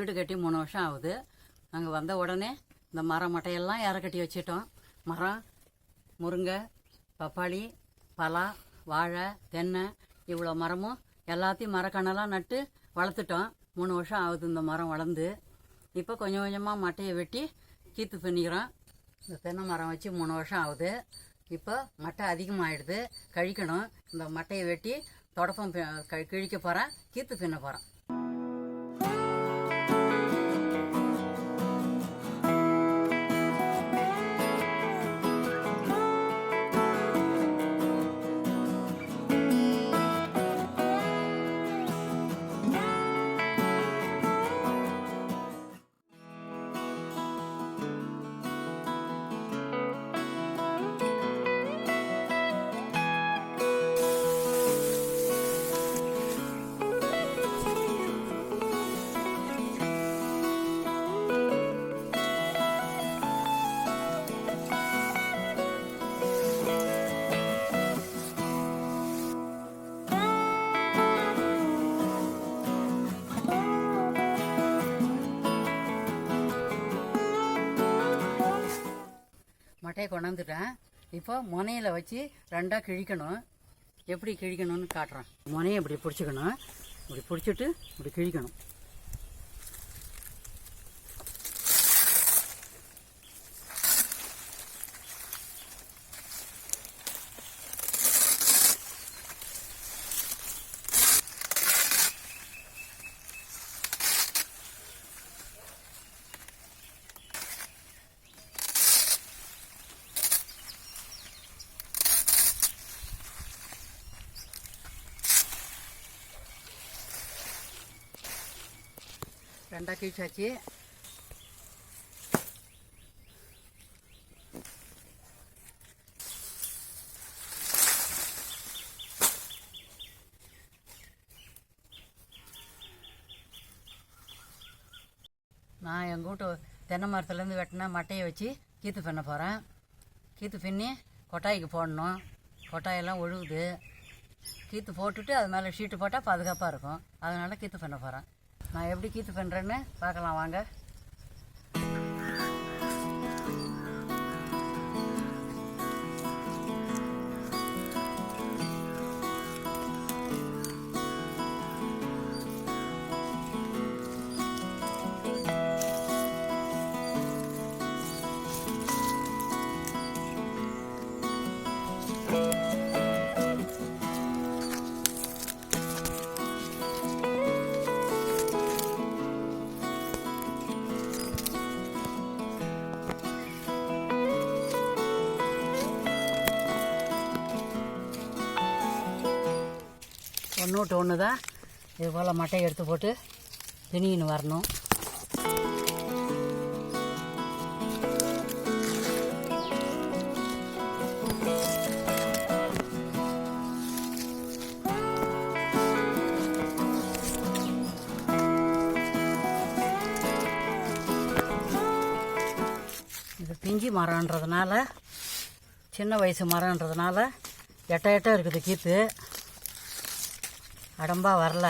வீடு கட்டி 3 வருஷம் ஆகுது. நாங்கள் வந்த உடனே இந்த மரம் மட்டையெல்லாம் இற கட்டி வச்சிட்டோம். மரம், முருங்கை, பப்பாளி, பலா, வாழை, தென்னை இவ்வளோ மரமும் எல்லாத்தையும் மரக்கண்ணெல்லாம் நட்டு வளர்த்துட்டோம். 3 வருஷம் ஆகுது இந்த மரம் வளர்ந்து. இப்போ கொஞ்சம் கொஞ்சமாக மட்டையை வெட்டி கீத்து பண்ணிக்கிறோம். இந்த தென்னை மரம் வச்சு 3 வருஷம் ஆகுது. இப்போ மட்டை அதிகமாகிடுது, கழிக்கணும். இந்த மட்டையை வெட்டி தொடப்பம் கிழிக்க போகிறேன், கீத்து பின்ன போகிறேன். மட்டையை கொண்டாந்துட்டேன். இப்போ முனையில் வச்சு 2ஆக கிழிக்கணும். எப்படி கிழிக்கணும்னு காட்டுறேன். முனையை இப்படி பிடிச்சிக்கணும். இப்படி பிடிச்சிட்டு இப்படி கிழிக்கணும். ரெண்டாக கிழிச்சாச்சு. நான் எங்கள் வீட்டு தென்னை மரத்துலேருந்து வெட்டின மட்டையை வச்சு கீத்து பின்ன போகிறேன். கீத்து பின்னி கொட்டாய்க்கு போடணும். கொட்டாயெல்லாம் ஒழுகுது. கீத்து போட்டுட்டு அது மேலே ஷீட்டு போட்டால் பாதுகாப்பாக இருக்கும். அதனால் கீத்து பின்ன போகிறேன். நான் எப்படி கீத்து பண்ணுறேன்னு பார்க்கலாம் வாங்க. ஒன்று விட்டு ஒன்று தான் இது போல் மட்டையை எடுத்து போட்டு திணின்னு வரணும். இது பிஞ்சி மரம்ன்றதுனால, சின்ன வயசு மரம்ன்றதுனால எட்ட இருக்குது கீத்து. அடம்பாக வரல.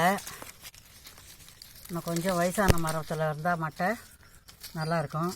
இன்னும் கொஞ்சம் வயசான மரத்தில் இருந்தால் மட்டை நல்லாயிருக்கும்.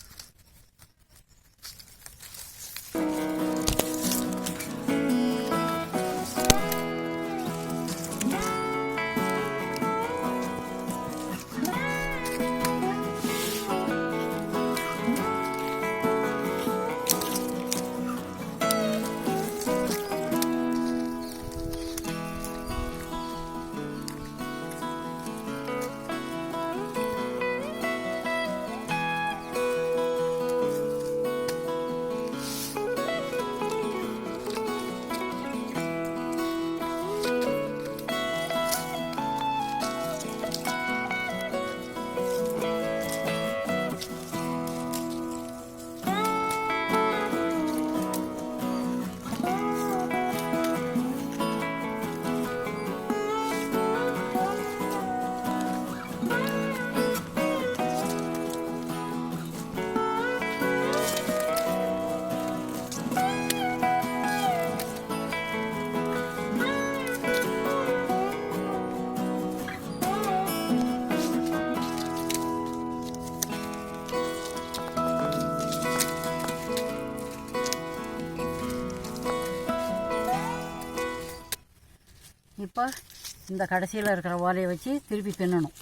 இப்போ இந்த கடைசியில் இருக்கிற ஓலையை வச்சு திருப்பி பின்னணும்.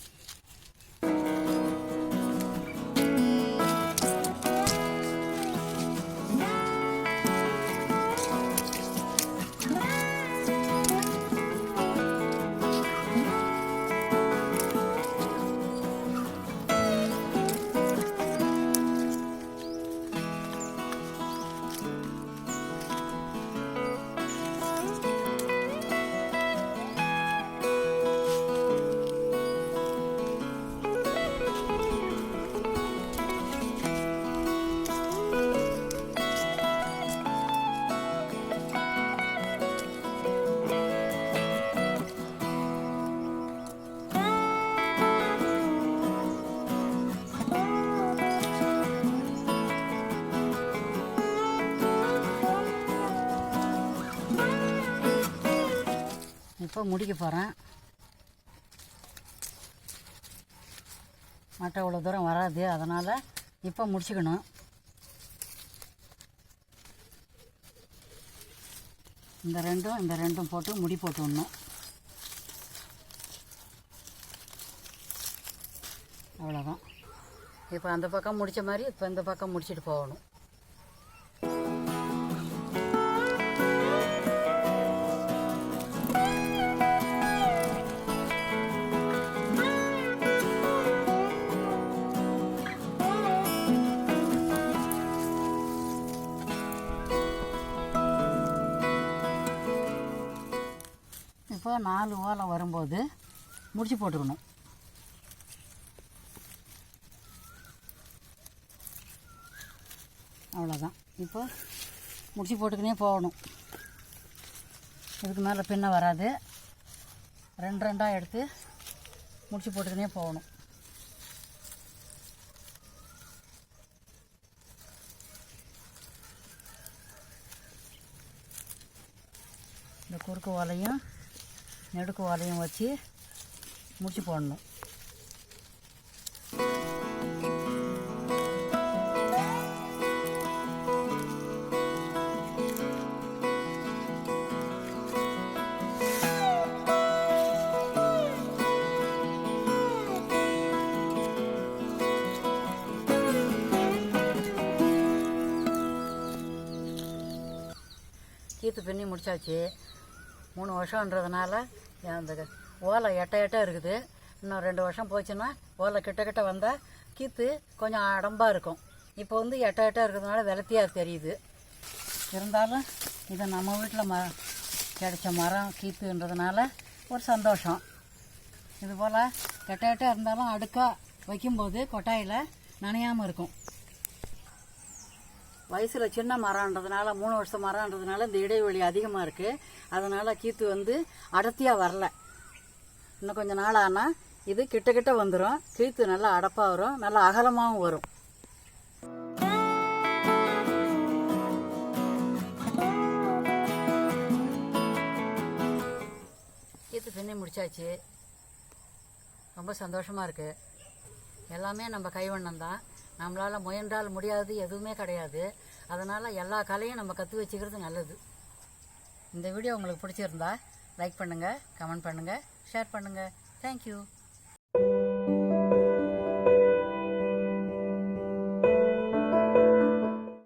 இப்போ முடிக்க போகிறேன். மட்டை இவ்வளோ தூரம் வராது, அதனால் இப்போ முடிச்சுக்கணும். இந்த ரெண்டும் போட்டு முடி போட்டு விடணும். அவ்வளோதான். இப்போ அந்த பக்கம் முடித்த மாதிரி இப்போ இந்த பக்கம் முடிச்சுட்டு போகணும். இப்போ 4 ஓலை வரும்போது முடிச்சு போட்டுக்கணும். அவ்வளோதான். இப்போ முடிச்சு போட்டுக்கினே போகணும். இதுக்கு மேலே பின்ன வராது. 2 எடுத்து முடிச்சு போட்டுக்கினே போகணும். இந்த குறுக்கு ஓலையும் நெடுக்கு ஓலையும் வச்சு முடிச்சு போடணும். கீத்து பின்னி முடிச்சாச்சு. 3 வருஷன்றதுனால அந்த ஓலை எட்ட இருக்குது. இன்னும் 2 வருஷம் போச்சுன்னா ஓலை கிட்ட வந்தால் கீத்து கொஞ்சம் அடம்பாக இருக்கும். இப்போ வந்து எட்ட இருக்கிறதுனால வெளத்தியாக தெரியுது. இருந்தாலும் இது நம்ம வீட்டில் கிடைச்ச மரம் கீத்துன்றதுனால ஒரு சந்தோஷம். இதுபோல் எட்ட இருந்தாலும் அடுக்காக வைக்கும்போது கொட்டாயில் நனையாமல் இருக்கும். வயசில் சின்ன மரம்ன்றதுனால 3 வருஷம் மரம்ன்றதுனால இந்த இடைவெளி அதிகமாக இருக்குது. அதனால் கீத்து வந்து அடர்த்தியாக வரல. இன்னும் கொஞ்சம் நாள் ஆனால் இது கிட்ட வந்துடும். கீத்து நல்லா அடப்பாக வரும், நல்லா அகலமாகவும் வரும். கீத்து பின்னி முடிச்சாச்சு. ரொம்ப சந்தோஷமாக இருக்குது. எல்லாமே நம்ம கைவண்ணம் தான். நம்மளால் முயன்றால் முடியாது எதுவுமே கிடையாது. அதனால் எல்லா கலையும் நம்ம கற்று வச்சுக்கிறது நல்லது. இந்த வீடியோ உங்களுக்கு பிடிச்சிருந்தா லைக் பண்ணுங்கள், கமெண்ட் பண்ணுங்கள், ஷேர் பண்ணுங்கள். தேங்க்யூ.